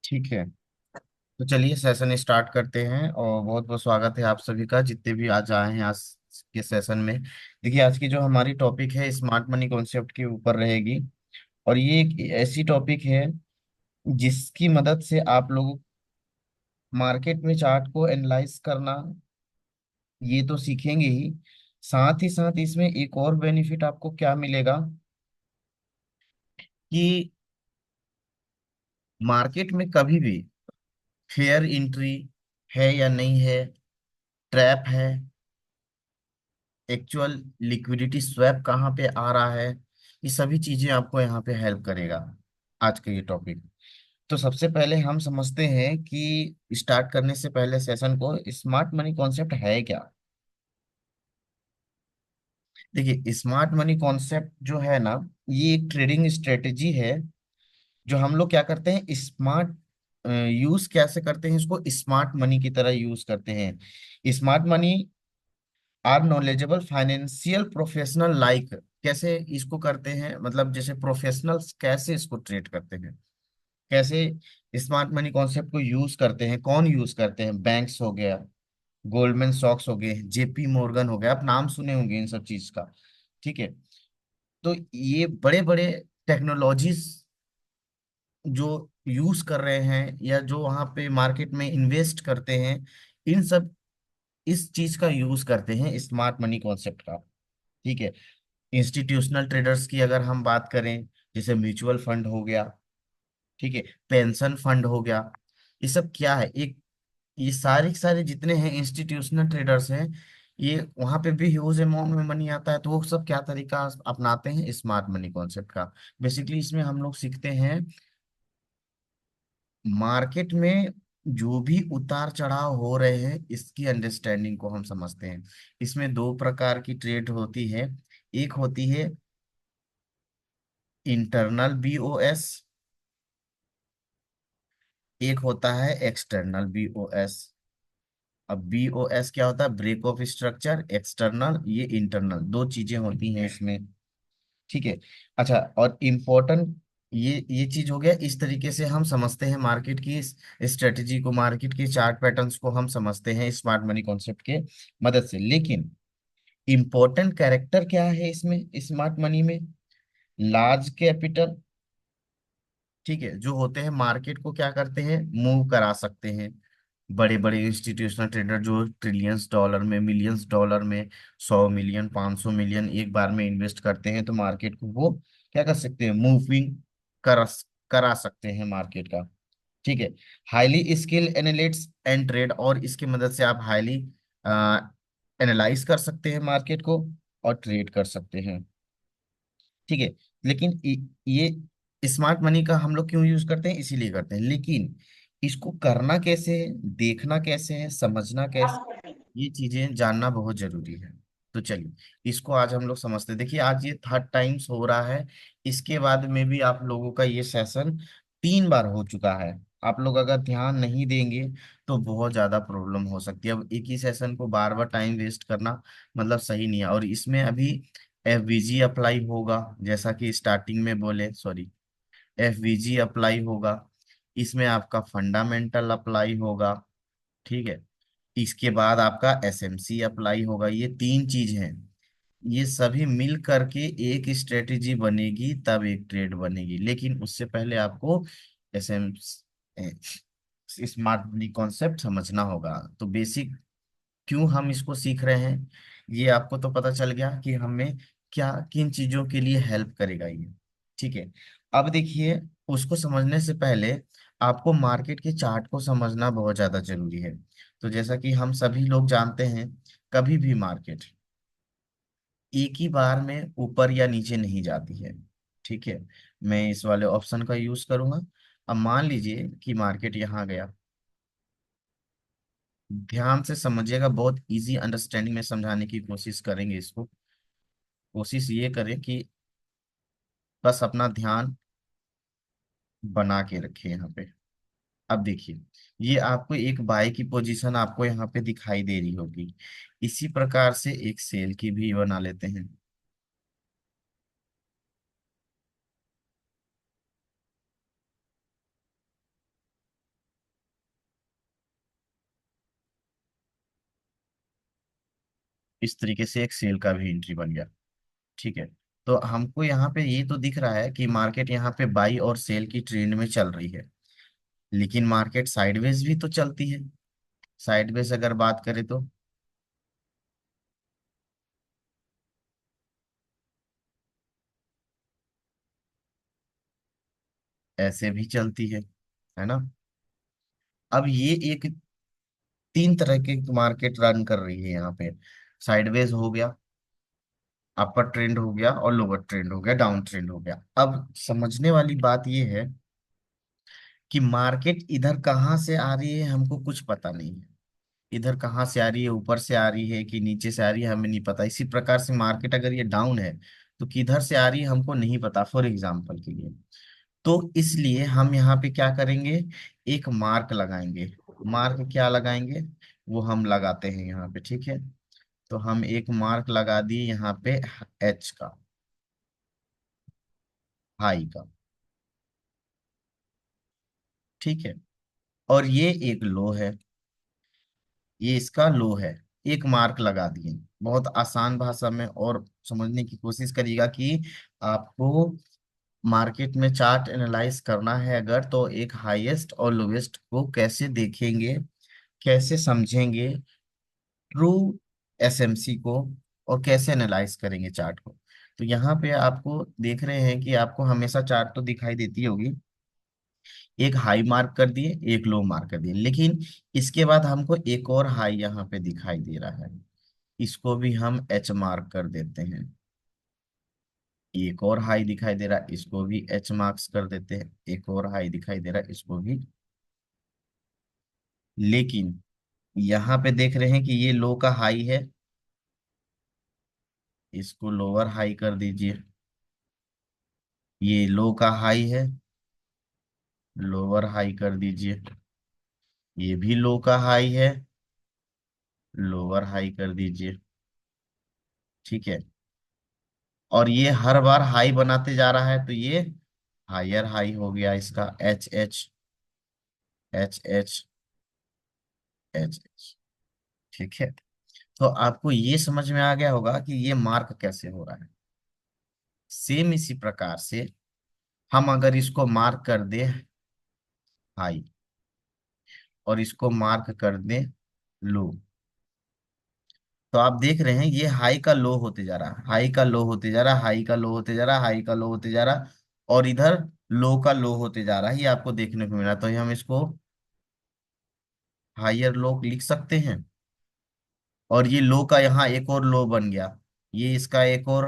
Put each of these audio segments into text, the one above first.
ठीक है। तो चलिए सेशन स्टार्ट करते हैं और बहुत बहुत स्वागत है आप सभी का, जितने भी आज आए हैं आज के सेशन में। देखिए, आज की जो हमारी टॉपिक है स्मार्ट मनी कॉन्सेप्ट के ऊपर रहेगी। और ये एक ऐसी टॉपिक है जिसकी मदद से आप लोग मार्केट में चार्ट को एनालाइज करना ये तो सीखेंगे ही। साथ ही साथ इसमें एक और बेनिफिट आपको क्या मिलेगा कि मार्केट में कभी भी फेयर एंट्री है या नहीं है, ट्रैप है, एक्चुअल लिक्विडिटी स्वैप कहाँ पे आ रहा है, ये सभी चीजें आपको यहाँ पे हेल्प करेगा आज का ये टॉपिक। तो सबसे पहले हम समझते हैं कि स्टार्ट करने से पहले सेशन को, स्मार्ट मनी कॉन्सेप्ट है क्या। देखिए, स्मार्ट मनी कॉन्सेप्ट जो है ना, ये एक ट्रेडिंग स्ट्रेटेजी है जो हम लोग क्या करते हैं, स्मार्ट यूज कैसे करते हैं, इसको स्मार्ट मनी की तरह यूज करते हैं। Smart money are knowledgeable financial professional like, कैसे इसको करते हैं, मतलब जैसे प्रोफेशनल्स कैसे इसको ट्रेड करते हैं, कैसे स्मार्ट मनी कॉन्सेप्ट को यूज करते हैं, कौन यूज करते हैं, बैंक्स हो गया, गोल्डमैन सॉक्स हो गए, जेपी मॉर्गन हो गया, आप नाम सुने होंगे इन सब चीज का। ठीक है। तो ये बड़े बड़े टेक्नोलॉजीज जो यूज कर रहे हैं या जो वहां पे मार्केट में इन्वेस्ट करते हैं, इन सब इस चीज का यूज करते हैं स्मार्ट मनी कॉन्सेप्ट का। ठीक है। इंस्टीट्यूशनल ट्रेडर्स की अगर हम बात करें, जैसे म्यूचुअल फंड हो गया, ठीक है, पेंशन फंड हो गया, ये सब क्या है, एक ये सारे के सारे जितने हैं इंस्टीट्यूशनल ट्रेडर्स हैं, ये वहां पे भी ह्यूज अमाउंट में मनी आता है। तो वो सब क्या तरीका अपनाते हैं स्मार्ट मनी कॉन्सेप्ट का। बेसिकली इसमें हम लोग सीखते हैं मार्केट में जो भी उतार चढ़ाव हो रहे हैं इसकी अंडरस्टैंडिंग को हम समझते हैं। इसमें दो प्रकार की ट्रेड होती है। एक होती है इंटरनल बीओएस, एक होता है एक्सटर्नल बीओएस। अब बीओएस क्या होता है, ब्रेक ऑफ स्ट्रक्चर, एक्सटर्नल ये इंटरनल, दो चीजें होती हैं इसमें। ठीक है। अच्छा, और इम्पोर्टेंट ये चीज हो गया, इस तरीके से हम समझते हैं मार्केट की स्ट्रेटजी को, मार्केट के चार्ट पैटर्न्स को हम समझते हैं स्मार्ट मनी कॉन्सेप्ट के मदद से। लेकिन इम्पोर्टेंट कैरेक्टर क्या है इसमें स्मार्ट मनी में, लार्ज कैपिटल, ठीक है, जो होते हैं मार्केट को क्या करते हैं, मूव करा सकते हैं। बड़े बड़े इंस्टीट्यूशनल ट्रेडर जो ट्रिलियंस डॉलर में, मिलियंस डॉलर में, 100 मिलियन, 500 मिलियन एक बार में इन्वेस्ट करते हैं, तो मार्केट को वो क्या कर सकते हैं, मूविंग करा करा सकते हैं मार्केट का। ठीक है। Highly skill annelids and trade, और इसकी मदद से आप हाईली एनालाइज कर सकते हैं मार्केट को और ट्रेड कर सकते हैं। ठीक है। लेकिन ये स्मार्ट मनी का हम लोग क्यों यूज करते हैं, इसीलिए करते हैं। लेकिन इसको करना कैसे है, देखना कैसे है, समझना कैसे, ये चीजें जानना बहुत जरूरी है। तो चलिए इसको आज हम लोग समझते हैं। देखिए, आज ये थर्ड टाइम्स हो रहा है। इसके बाद में भी आप लोगों का ये सेशन 3 बार हो चुका है। आप लोग अगर ध्यान नहीं देंगे तो बहुत ज्यादा प्रॉब्लम हो सकती है। अब एक ही सेशन को बार बार टाइम वेस्ट करना मतलब सही नहीं है। और इसमें अभी एफवीजी अप्लाई होगा, जैसा कि स्टार्टिंग में बोले, सॉरी, एफवीजी अप्लाई होगा, इसमें आपका फंडामेंटल अप्लाई होगा। ठीक है। इसके बाद आपका एसएमसी अप्लाई होगा। ये 3 चीज हैं, ये सभी मिल करके एक स्ट्रेटेजी बनेगी, तब एक ट्रेड बनेगी। लेकिन उससे पहले आपको एसएम स्मार्ट मनी कॉन्सेप्ट समझना होगा। तो बेसिक क्यों हम इसको सीख रहे हैं, ये आपको तो पता चल गया कि हमें क्या किन चीजों के लिए हेल्प करेगा ये। ठीक है। अब देखिए, उसको समझने से पहले आपको मार्केट के चार्ट को समझना बहुत ज्यादा जरूरी है। तो जैसा कि हम सभी लोग जानते हैं, कभी भी मार्केट एक ही बार में ऊपर या नीचे नहीं जाती है। ठीक है। मैं इस वाले ऑप्शन का यूज करूंगा। अब मान लीजिए कि मार्केट यहाँ गया, ध्यान से समझिएगा, बहुत इजी अंडरस्टैंडिंग में समझाने की कोशिश करेंगे इसको। कोशिश ये करें कि बस अपना ध्यान बना के रखें यहाँ पे। अब देखिए, ये आपको एक बाय की पोजीशन आपको यहाँ पे दिखाई दे रही होगी। इसी प्रकार से एक सेल की भी बना लेते हैं। इस तरीके से एक सेल का भी एंट्री बन गया। ठीक है। तो हमको यहाँ पे ये तो दिख रहा है कि मार्केट यहाँ पे बाई और सेल की ट्रेंड में चल रही है, लेकिन मार्केट साइडवेज भी तो चलती है। साइडवेज अगर बात करें तो ऐसे भी चलती है ना। अब ये एक तीन तरह के मार्केट रन कर रही है यहाँ पे। साइडवेज हो गया, अपर ट्रेंड हो गया, और लोअर ट्रेंड हो गया, डाउन ट्रेंड हो गया। अब समझने वाली बात ये है कि मार्केट इधर कहाँ से आ रही है हमको कुछ पता नहीं है। इधर कहाँ से आ रही है, ऊपर से आ रही है कि नीचे से आ रही है, हमें नहीं पता। इसी प्रकार से मार्केट अगर ये डाउन है तो किधर से आ रही है हमको नहीं पता, फॉर एग्जाम्पल के लिए। तो इसलिए हम यहाँ पे क्या करेंगे, एक मार्क लगाएंगे। मार्क क्या लगाएंगे, वो हम लगाते हैं यहाँ पे, ठीक है। तो हम एक मार्क लगा दिए यहाँ पे, एच का, हाई का। ठीक है। और ये एक लो है, ये इसका लो है। एक मार्क लगा दिए। बहुत आसान भाषा में और समझने की कोशिश करिएगा कि आपको मार्केट में चार्ट एनालाइज करना है अगर, तो एक हाईएस्ट और लोवेस्ट को कैसे देखेंगे, कैसे समझेंगे ट्रू एसएमसी को, और कैसे एनालाइज करेंगे चार्ट को। तो यहाँ पे आपको देख रहे हैं कि आपको हमेशा चार्ट तो दिखाई देती होगी। एक हाई मार्क कर दिए, एक लो मार्क कर दिए, लेकिन इसके बाद हमको एक और हाई यहाँ पे दिखाई दे रहा है। इसको भी हम एच मार्क कर देते हैं। एक और हाई दिखाई दे रहा है, इसको भी एच मार्क्स कर देते हैं। एक और हाई दिखाई दे रहा है, इसको भी। लेकिन यहाँ पे देख रहे हैं कि ये लो का हाई है, इसको लोअर हाई कर दीजिए। ये लो का हाई है, लोअर हाई कर दीजिए। ये भी लो का हाई है, लोअर हाई कर दीजिए। ठीक है। और ये हर बार हाई बनाते जा रहा है, तो ये हायर हाई हो गया इसका, H H, H H, H H. ठीक है। तो आपको ये समझ में आ गया होगा कि ये मार्क कैसे हो रहा है। सेम इसी प्रकार से हम अगर इसको मार्क कर दें हाई, और इसको मार्क कर दें लो, तो आप देख रहे हैं ये हाई का लो होते जा रहा है, हाई का लो होते जा रहा है, हाई का लो होते जा रहा है, हाई का लो होते जा रहा है, और इधर लो का लो होते जा रहा है। ये आपको देखने को मिला, तो ये हम इसको हायर लो लिख सकते हैं। और ये लो का यहाँ एक और लो बन गया, ये इसका एक और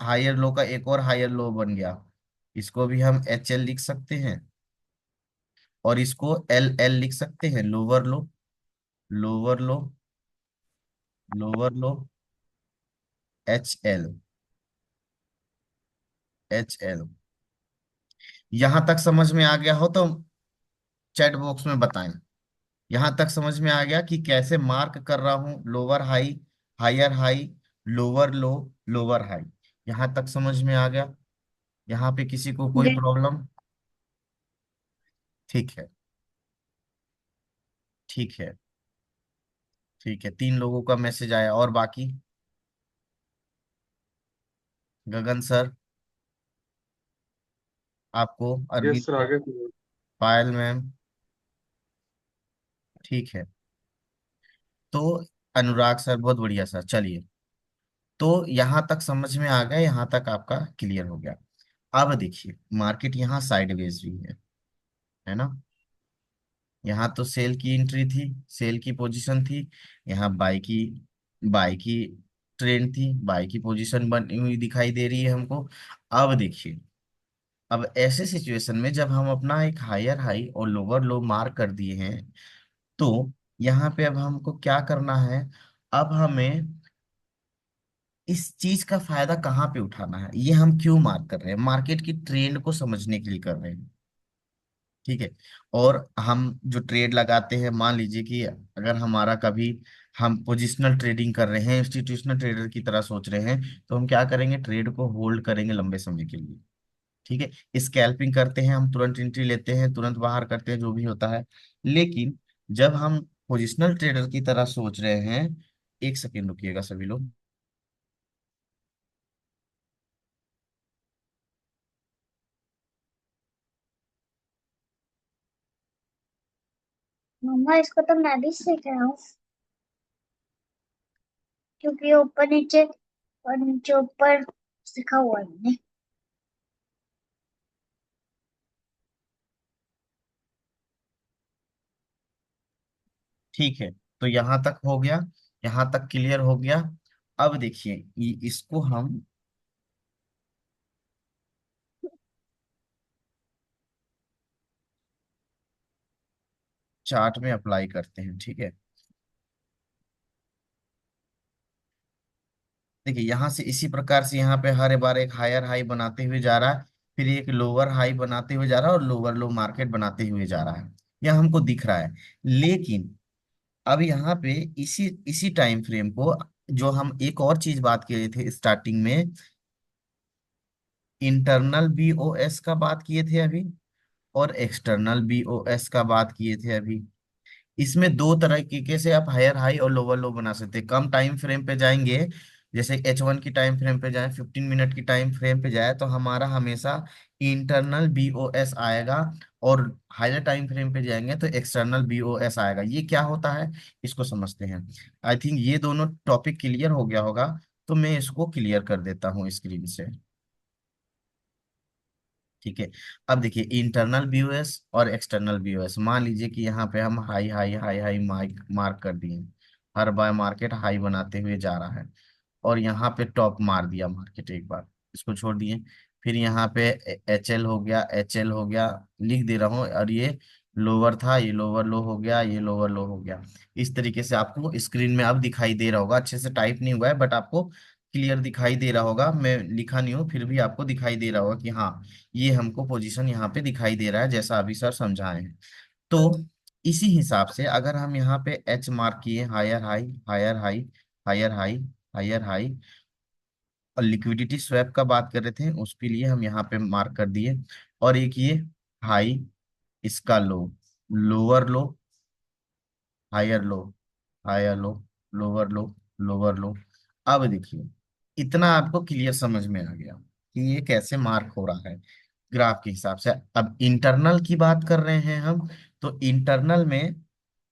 हायर लो का एक और हायर लो बन गया। इसको भी हम एच एल लिख सकते हैं, और इसको एल एल लिख सकते हैं, lower low, lower low, lower लो, एच एल, एच एल। यहां तक समझ में आ गया हो तो चैट बॉक्स में बताएं। यहां तक समझ में आ गया कि कैसे मार्क कर रहा हूं, lower high, higher high, lower low, lower high. यहां तक समझ में आ गया। यहाँ पे किसी को कोई जी। प्रॉब्लम? ठीक है। ठीक है। ठीक है, तीन लोगों का मैसेज आया, और बाकी? गगन सर, आपको, अरविंद यस सर, सर, आगे। पायल मैम। ठीक है। तो अनुराग सर, बहुत बढ़िया सर, चलिए। तो यहाँ तक समझ में आ गया, यहाँ तक आपका क्लियर हो गया। अब देखिए मार्केट यहाँ साइडवेज भी है ना। यहाँ तो सेल की एंट्री थी, सेल की पोजीशन थी। यहाँ बाई की ट्रेंड थी, बाई की पोजीशन बनी हुई दिखाई दे रही है हमको। अब देखिए, अब ऐसे सिचुएशन में जब हम अपना एक हायर हाई और लोअर लो मार्क कर दिए हैं, तो यहाँ पे अब हमको क्या करना है, अब हमें इस चीज का फायदा कहाँ पे उठाना है। ये हम क्यों मार्क कर रहे हैं, मार्केट की ट्रेंड को समझने के लिए कर रहे हैं। ठीक है। और हम जो ट्रेड लगाते हैं, मान लीजिए कि अगर हमारा कभी हम पोजिशनल ट्रेडिंग कर रहे हैं, इंस्टीट्यूशनल ट्रेडर की तरह सोच रहे हैं, तो हम क्या करेंगे, ट्रेड को होल्ड करेंगे लंबे समय के लिए। ठीक है। स्कैल्पिंग करते हैं, हम तुरंत एंट्री लेते हैं, तुरंत बाहर करते हैं, जो भी होता है। लेकिन जब हम पोजिशनल ट्रेडर की तरह सोच रहे हैं, एक सेकेंड रुकिएगा सभी लोग। मम्मा इसको तो मैं भी सीख रहा हूँ, क्योंकि ये ऊपर नीचे और नीचे ऊपर सीखा हुआ है मैंने। ठीक है, तो यहाँ तक हो गया, यहाँ तक क्लियर हो गया। अब देखिए इसको हम चार्ट में अप्लाई करते हैं, ठीक है। देखिए यहाँ से इसी प्रकार से यहाँ पे हर बार एक हायर हाई बनाते हुए जा रहा है, फिर एक लोअर हाई बनाते हुए जा रहा है और लोअर लो मार्केट बनाते हुए जा रहा है। यह हमको दिख रहा है। लेकिन अब यहाँ पे इसी इसी टाइम फ्रेम को, जो हम एक और चीज बात किए थे स्टार्टिंग में, इंटरनल बीओएस का बात किए थे अभी, और एक्सटर्नल बीओएस का बात किए थे अभी। इसमें दो तरीके से आप हायर हाई और लोअर लो बना सकते हैं। कम टाइम फ्रेम पे जाएंगे, जैसे H1 की टाइम फ्रेम पे जाए, 15 मिनट की टाइम फ्रेम पे जाए, तो हमारा हमेशा इंटरनल बीओएस आएगा। और हायर टाइम फ्रेम पे जाएंगे तो एक्सटर्नल बीओएस आएगा। ये क्या होता है, इसको समझते हैं। आई थिंक ये दोनों टॉपिक क्लियर हो गया होगा, तो मैं इसको क्लियर कर देता हूँ स्क्रीन से। ठीक है। अब देखिए इंटरनल बीओएस और एक्सटर्नल बीओएस, मान लीजिए कि यहाँ पे हम high high high high mark mark कर दिए, हर बार मार्केट हाई बनाते हुए जा रहा है, और यहाँ पे टॉप मार दिया मार्केट एक बार, इसको छोड़ दिए। फिर यहाँ पे HL हो गया, HL हो गया, लिख दे रहा हूँ, और ये लोअर था, ये लोअर लो हो गया, ये लोअर लो हो गया। इस तरीके से आपको स्क्रीन में अब दिखाई दे रहा होगा, अच्छे से टाइप नहीं हुआ है बट आपको क्लियर दिखाई दे रहा होगा। मैं लिखा नहीं हूँ फिर भी आपको दिखाई दे रहा होगा कि हाँ, ये हमको पोजीशन यहाँ पे दिखाई दे रहा है जैसा अभी सर समझाए हैं। तो इसी हिसाब से अगर हम यहाँ पे एच मार्क किए, higher high, higher high, higher high, higher high, और लिक्विडिटी स्वैप का बात कर रहे थे उसके लिए हम यहाँ पे मार्क कर दिए, और एक ये हाई, इसका low, lower low, higher low, higher low, lower low, lower low. अब देखिए इतना आपको क्लियर समझ में आ गया कि ये कैसे मार्क हो रहा है ग्राफ के हिसाब से। अब इंटरनल की बात कर रहे हैं हम, तो इंटरनल में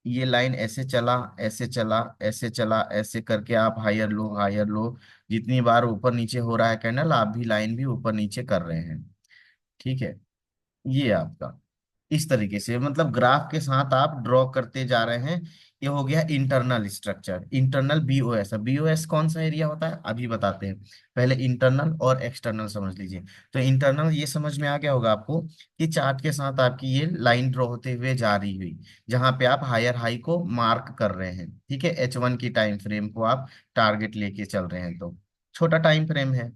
ये लाइन ऐसे चला, ऐसे चला, ऐसे चला, ऐसे करके आप हायर लो, जितनी बार ऊपर नीचे हो रहा है कैंडल, आप भी लाइन भी ऊपर नीचे कर रहे हैं। ठीक है, ये आपका इस तरीके से मतलब ग्राफ के साथ आप ड्रॉ करते जा रहे हैं। ये हो गया internal structure. Internal BOS, BOS कौन सा एरिया होता है अभी बताते हैं, पहले इंटरनल और एक्सटर्नल समझ लीजिए। तो इंटरनल ये समझ में आ गया होगा आपको कि चार्ट के साथ आपकी ये लाइन ड्रॉ होते हुए जा रही हुई, जहां पे आप हायर हाई को मार्क कर रहे हैं। ठीक है, H1 की टाइम फ्रेम को आप टारगेट लेके चल रहे हैं, तो छोटा टाइम फ्रेम है।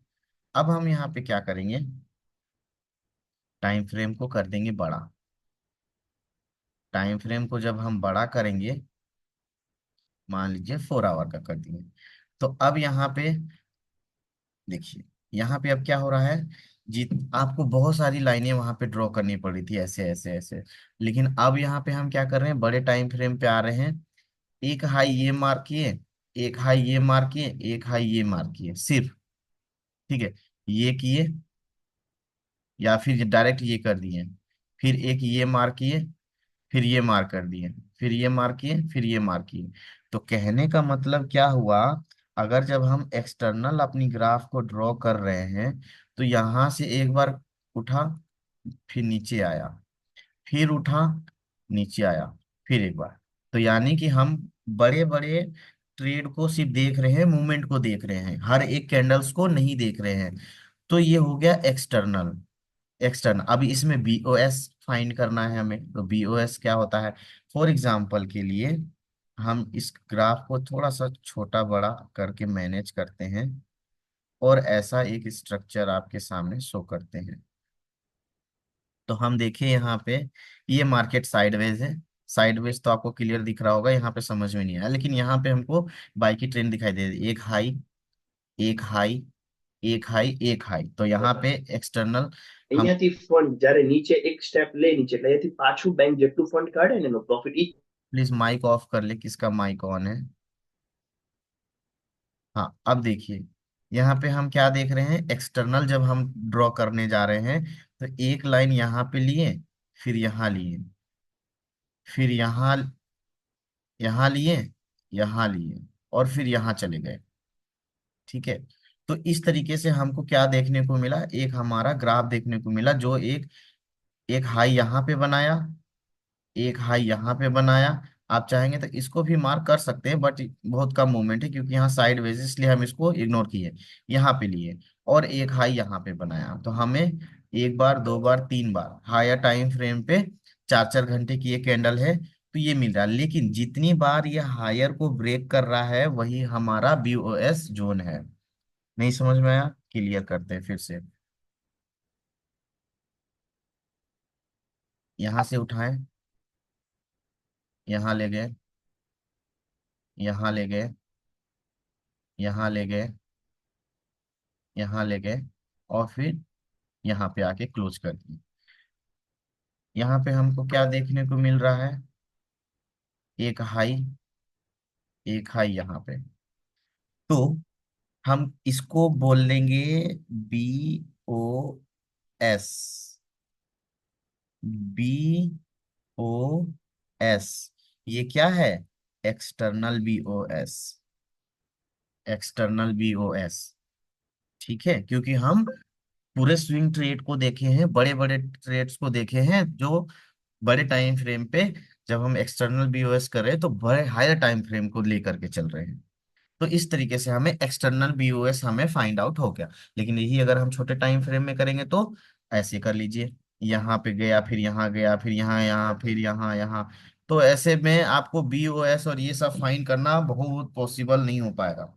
अब हम यहाँ पे क्या करेंगे, टाइम फ्रेम को कर देंगे बड़ा। टाइम फ्रेम को जब हम बड़ा करेंगे, मान लीजिए 4 आवर का कर दिए, तो अब यहाँ पे देखिए, यहाँ पे अब क्या हो रहा है, जी आपको बहुत सारी लाइनें वहां पे ड्रॉ करनी पड़ी थी ऐसे ऐसे ऐसे, लेकिन अब यहाँ पे हम क्या कर रहे हैं, बड़े टाइम फ्रेम पे आ रहे हैं। एक हाई ये मार्क किए, एक हाई ये मार्क किए, एक हाई ये मार्क किए सिर्फ। ठीक है, ये किए, या फिर डायरेक्ट ये कर दिए, फिर एक ये मार्क किए, फिर ये मार्क कर दिए, फिर ये मार्क किए, फिर ये मार्क किए। तो कहने का मतलब क्या हुआ, अगर जब हम एक्सटर्नल अपनी ग्राफ को ड्रॉ कर रहे हैं, तो यहां से एक बार उठा, फिर नीचे आया, फिर उठा, नीचे आया, फिर एक बार। तो यानी कि हम बड़े बड़े ट्रेड को सिर्फ देख रहे हैं, मूवमेंट को देख रहे हैं, हर एक कैंडल्स को नहीं देख रहे हैं। तो ये हो गया एक्सटर्नल। एक्सटर्नल, अभी इसमें बीओएस फाइंड करना है हमें, तो बीओएस क्या होता है। फॉर एग्जांपल के लिए हम इस ग्राफ को थोड़ा सा छोटा बड़ा करके मैनेज करते हैं, और ऐसा एक स्ट्रक्चर आपके सामने शो करते हैं। तो हम देखिए यहाँ पे ये मार्केट साइडवेज है। साइडवेज तो आपको क्लियर दिख रहा होगा, यहाँ पे समझ में नहीं आया, लेकिन यहाँ पे हमको बाई की ट्रेंड दिखाई दे रही है, एक हाई, एक हाई, एक हाई, एक हाई। तो यहाँ पे एक्सटर्नल हम, અહીંયાથી ફંડ જ્યારે નીચે એક સ્ટેપ લે નીચે એટલે અહીંયાથી પાછું બેંક જેટલું ફંડ કાઢે ને એનો પ્રોફિટ ઈ प्लीज माइक ऑफ कर ले, किसका माइक ऑन है। हाँ अब देखिए, यहाँ पे हम क्या देख रहे हैं, एक्सटर्नल जब हम ड्रॉ करने जा रहे हैं तो एक लाइन यहाँ पे लिए, फिर यहाँ लिए, फिर यहाँ लिए, यहाँ लिए, और फिर यहाँ चले गए। ठीक है, तो इस तरीके से हमको क्या देखने को मिला, एक हमारा ग्राफ देखने को मिला जो एक एक हाई यहाँ पे बनाया, एक हाई यहाँ पे बनाया। आप चाहेंगे तो इसको भी मार्क कर सकते हैं, बट बहुत कम मूवमेंट है क्योंकि यहाँ साइड वेज, इसलिए हम इसको इग्नोर किए। यहाँ पे लिए और एक हाई यहाँ पे बनाया, तो हमें एक बार, दो बार, तीन बार हायर टाइम फ्रेम पे 4-4 घंटे की ये कैंडल है, तो ये मिल रहा है। लेकिन जितनी बार ये हायर को ब्रेक कर रहा है वही हमारा बीओएस जोन है। नहीं समझ में आया? क्लियर करते हैं फिर से। यहाँ से उठाएं, यहाँ ले गए, यहाँ ले गए, यहाँ ले गए, यहाँ ले गए, और फिर यहाँ पे आके क्लोज कर दिए। यहाँ पे हमको क्या देखने को मिल रहा है, एक हाई, एक हाई यहाँ पे। तो हम इसको बोल लेंगे BOS, BOS। ये क्या है? External BOS, external BOS। ठीक है, क्योंकि हम पूरे स्विंग ट्रेड को देखे हैं, बड़े बड़े ट्रेड्स को देखे हैं जो बड़े टाइम फ्रेम पे, जब हम एक्सटर्नल बीओएस कर रहे हैं तो बड़े हायर टाइम फ्रेम को लेकर के चल रहे हैं। तो इस तरीके से हमें एक्सटर्नल बीओएस हमें फाइंड आउट हो गया। लेकिन यही अगर हम छोटे टाइम फ्रेम में करेंगे तो ऐसे कर लीजिए, यहाँ पे गया, फिर यहाँ गया, फिर यहाँ, यहाँ, फिर यहाँ, यहाँ। तो ऐसे में आपको बीओएस और ये सब फाइंड करना बहुत पॉसिबल नहीं हो पाएगा।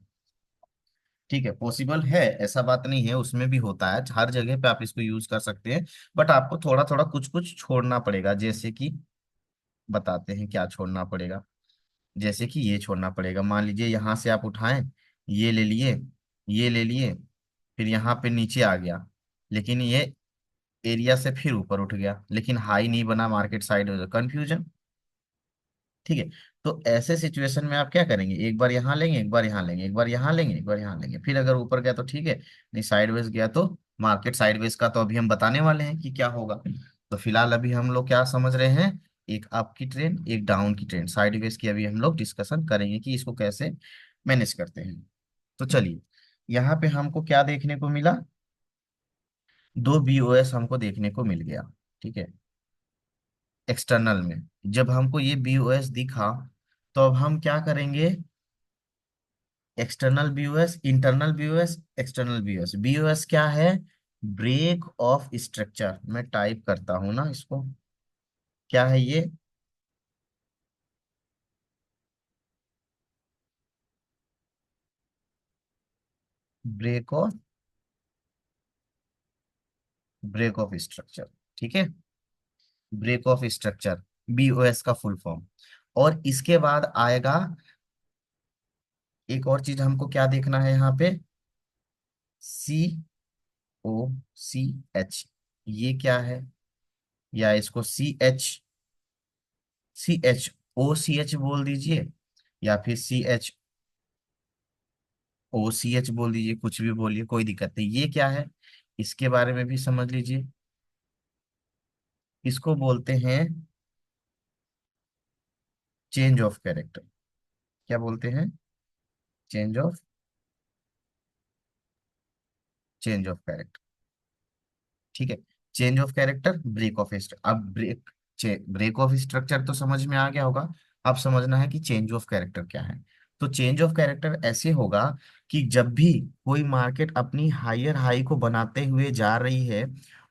ठीक है, पॉसिबल है, ऐसा बात नहीं है, उसमें भी होता है, हर जगह पे आप इसको यूज कर सकते हैं। बट आपको थोड़ा थोड़ा कुछ कुछ छोड़ना पड़ेगा, जैसे कि बताते हैं क्या छोड़ना पड़ेगा। जैसे कि ये छोड़ना पड़ेगा, मान लीजिए यहाँ से आप उठाएं, ये ले लिए, ये ले लिए, फिर यहाँ पे नीचे आ गया, लेकिन ये एरिया से फिर ऊपर उठ गया, लेकिन हाई नहीं बना, मार्केट साइड हो, कंफ्यूजन। ठीक है, तो ऐसे सिचुएशन में आप क्या करेंगे, एक बार यहाँ लेंगे, एक बार यहाँ लेंगे, एक बार यहाँ लेंगे, एक बार यहाँ लेंगे, फिर अगर ऊपर गया तो ठीक है, नहीं साइडवेज गया तो मार्केट साइडवेज का तो अभी हम बताने वाले हैं कि क्या होगा। तो फिलहाल अभी हम लोग क्या समझ रहे हैं, एक अप की ट्रेंड, एक डाउन की ट्रेंड, साइडवेज की अभी हम लोग डिस्कशन करेंगे कि इसको कैसे मैनेज करते हैं। तो चलिए, यहाँ पे हमको क्या देखने को मिला, दो बीओएस हमको देखने को मिल गया। ठीक है, एक्सटर्नल में जब हमको ये बीओएस दिखा, तो अब हम क्या करेंगे, external BOS, internal BOS, external BOS. BOS क्या है? Break of structure. मैं टाइप करता हूं ना इसको, क्या है ये? Break of, break of structure. ठीक है, ब्रेक ऑफ स्ट्रक्चर, बीओएस का फुल फॉर्म। और इसके बाद आएगा एक और चीज, हमको क्या देखना है यहाँ पे, COCH। ये क्या है? या इसको CHOCH बोल दीजिए, या फिर CHOCH बोल दीजिए, कुछ भी बोलिए, कोई दिक्कत नहीं। ये क्या है, इसके बारे में भी समझ लीजिए। इसको बोलते हैं चेंज ऑफ कैरेक्टर। क्या बोलते हैं? Change of, change of character. ठीक है, change of character, break of structure. अब ब्रेक ऑफ स्ट्रक्चर तो समझ में आ गया होगा। अब समझना है कि चेंज ऑफ कैरेक्टर क्या है। तो चेंज ऑफ कैरेक्टर ऐसे होगा कि जब भी कोई मार्केट अपनी हायर हाई को बनाते हुए जा रही है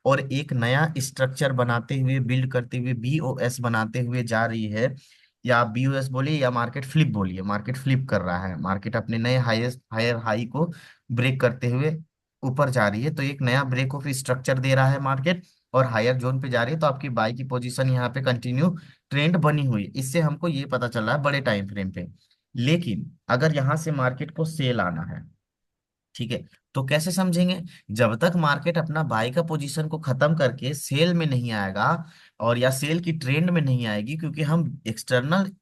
और एक नया स्ट्रक्चर बनाते हुए, बिल्ड करते हुए, बीओएस बनाते हुए जा रही है, या आप बीओएस बोलिए या मार्केट फ्लिप बोलिए, मार्केट फ्लिप कर रहा है, मार्केट अपने नए हाईएस्ट हायर हाई को ब्रेक करते हुए ऊपर जा रही है, तो एक नया ब्रेक ऑफ स्ट्रक्चर दे रहा है मार्केट, और हायर जोन पे जा रही है, तो आपकी बाई की पोजीशन यहाँ पे कंटिन्यू ट्रेंड बनी हुई है। इससे हमको ये पता चल रहा है बड़े टाइम फ्रेम पे। लेकिन अगर यहाँ से मार्केट को सेल आना है, ठीक है, तो कैसे समझेंगे, जब तक मार्केट अपना बाई का पोजीशन को खत्म करके सेल में नहीं आएगा, और या सेल की ट्रेंड में नहीं आएगी, क्योंकि हम एक्सटर्नल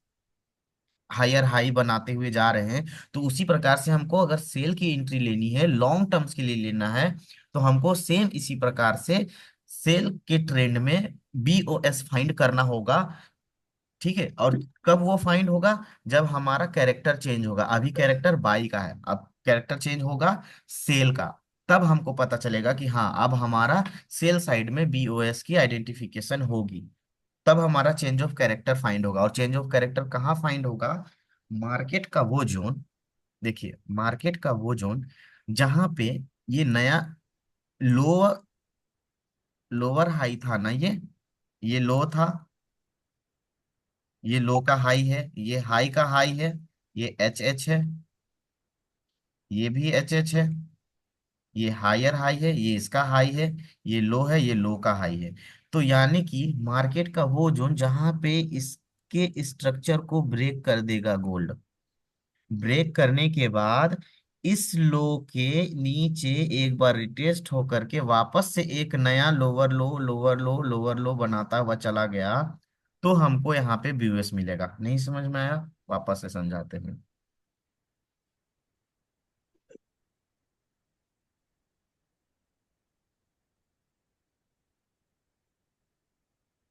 हायर हाई बनाते हुए जा रहे हैं, तो उसी प्रकार से हमको अगर सेल की एंट्री लेनी है, लॉन्ग टर्म्स के लिए लेना है, तो हमको सेम इसी प्रकार से सेल के ट्रेंड में बीओएस फाइंड करना होगा। ठीक है, और कब वो फाइंड होगा? जब हमारा कैरेक्टर चेंज होगा। अभी कैरेक्टर बाई का है, अब कैरेक्टर चेंज होगा सेल का, तब हमको पता चलेगा कि हाँ अब हमारा सेल साइड में बीओएस की आइडेंटिफिकेशन होगी। तब हमारा चेंज ऑफ कैरेक्टर फाइंड होगा। और चेंज ऑफ कैरेक्टर कहाँ फाइंड होगा? मार्केट का वो जोन, देखिए मार्केट का वो जोन जहां पे ये नया लोअर लोअर हाई था ना, ये लो था, ये लो का हाई है, ये हाई का हाई है, ये एच एच है, ये भी एच एच है, ये हायर हाई है, ये इसका हाई है, ये लो है, ये लो का हाई है। तो यानी कि मार्केट का वो जोन जहां पे इसके स्ट्रक्चर को ब्रेक कर देगा गोल्ड, ब्रेक करने के बाद इस लो के नीचे एक बार रिटेस्ट होकर के वापस से एक नया lower low lower low lower लो बनाता हुआ चला गया, तो हमको यहाँ पे बीओएस मिलेगा। नहीं समझ में आया? वापस से समझाते हैं।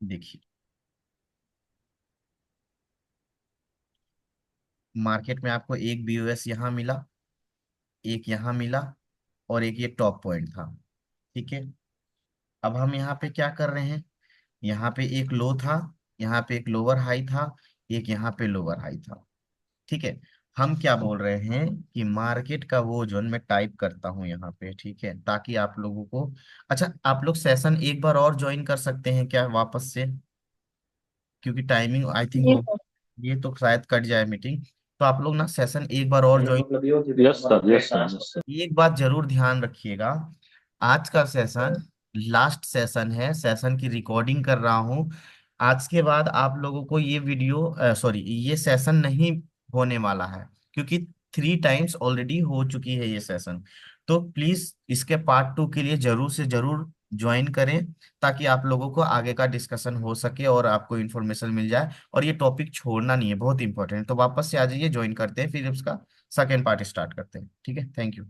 देखिए मार्केट में आपको एक बीओएस यहाँ मिला, एक यहाँ मिला, और एक ये टॉप पॉइंट था। ठीक है, अब हम यहाँ पे क्या कर रहे हैं? यहाँ पे एक लो था, यहाँ पे एक लोअर हाई था, एक यहाँ पे लोअर हाई था। ठीक है, हम क्या बोल रहे हैं कि मार्केट का वो जोन मैं टाइप करता हूँ यहाँ पे, ठीक है, ताकि आप लोगों को, अच्छा आप लोग सेशन एक बार और ज्वाइन कर सकते हैं क्या वापस से? क्योंकि टाइमिंग आई थिंक जी हो, सर। ये तो शायद कट जाए मीटिंग। तो आप लोग ना सेशन एक बार और ज्वाइन, मतलब ये होती है yes sir yes sir yes sir. एक बात जरूर ध्यान रखिएगा, आज का सेशन लास्ट सेशन है, सेशन की रिकॉर्डिंग कर रहा हूँ। आज के बाद आप लोगों को ये वीडियो सॉरी ये सेशन नहीं होने वाला है, क्योंकि 3 टाइम्स ऑलरेडी हो चुकी है ये सेशन। तो प्लीज इसके पार्ट 2 के लिए जरूर से जरूर ज्वाइन करें, ताकि आप लोगों को आगे का डिस्कशन हो सके और आपको इन्फॉर्मेशन मिल जाए। और ये टॉपिक छोड़ना नहीं है, बहुत इंपॉर्टेंट है। तो वापस से आ जाइए, ज्वाइन करते हैं, फिर उसका सेकेंड पार्ट स्टार्ट करते हैं। ठीक है, थैंक यू।